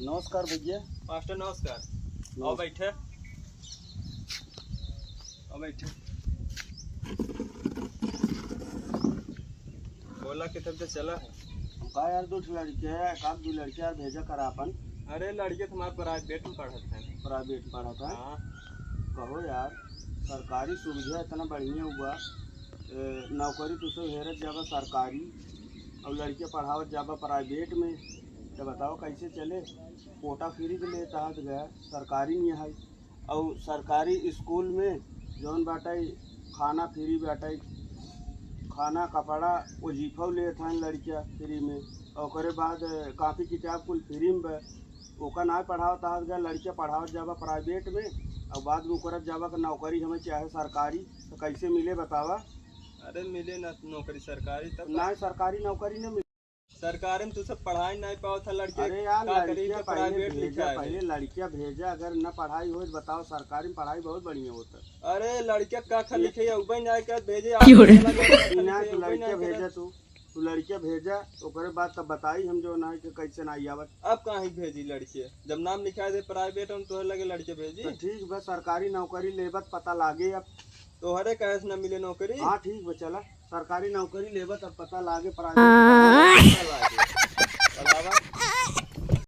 नमस्कार भैया। मास्टर नमस्कार। आओ बैठे, आओ बैठे। बोला कि तब से चला है। हम कहा यार दो लड़के है, एक दो लड़के यार भेजा करा अपन। अरे लड़के तुम्हारे प्राइवेट में पढ़त हैं। प्राइवेट पढ़ा था। हाँ। कहो यार सरकारी सुविधा इतना बढ़िया हुआ, नौकरी तुझसे हेरत जावा सरकारी और लड़के पढ़ावत जावा प्राइवेट में, तो बताओ कैसे चले। कोटा फ्री के लिए तहत गया सरकारी नहीं है, और सरकारी स्कूल में जौन बाटे खाना फ्री बाटे, खाना कपड़ा वजीफा लेते हैं लड़कियाँ फ्री में, और ओकरे बाद कापी किताब कुल फ्री में बा। ओका ना पढ़ाओ तहत गया लड़कियाँ पढ़ावत जावा प्राइवेट में, और बाद में ओकरा जावा का नौकरी हमें चाहे सरकारी, तो कैसे मिले बतावा। अरे मिले ना नौकरी सरकारी, तब ना सरकारी नौकरी न मिले। सरकारी में तू सब पढ़ाई नहीं पाओ था लड़के। अरे यार का करी लड़कियाँ तो पहले प्राइवेट भेजा, लिखा है। पहले लड़कियाँ भेजा, अगर न पढ़ाई हो तो बताओ सरकारी में पढ़ाई बहुत बढ़िया होता। अरे लड़के का लिखे उबई ना कर भेजे। बिना तो लड़कियाँ भेजा तू लड़कियाँ भेजा, ओकरे बाद तब बताई हम जो ना कि कैसे ना आवत। अब कहीं भेजी लड़के, जब नाम लिखा दे प्राइवेट हम तोहर लगे लड़के भेजी। तो ठीक बस सरकारी नौकरी लेबत पता लागे अब। तोहरे कहे से न मिले नौकरी। हाँ ठीक बा, चला सरकारी नौकरी लेबत अब पता लागे प्राइवेट।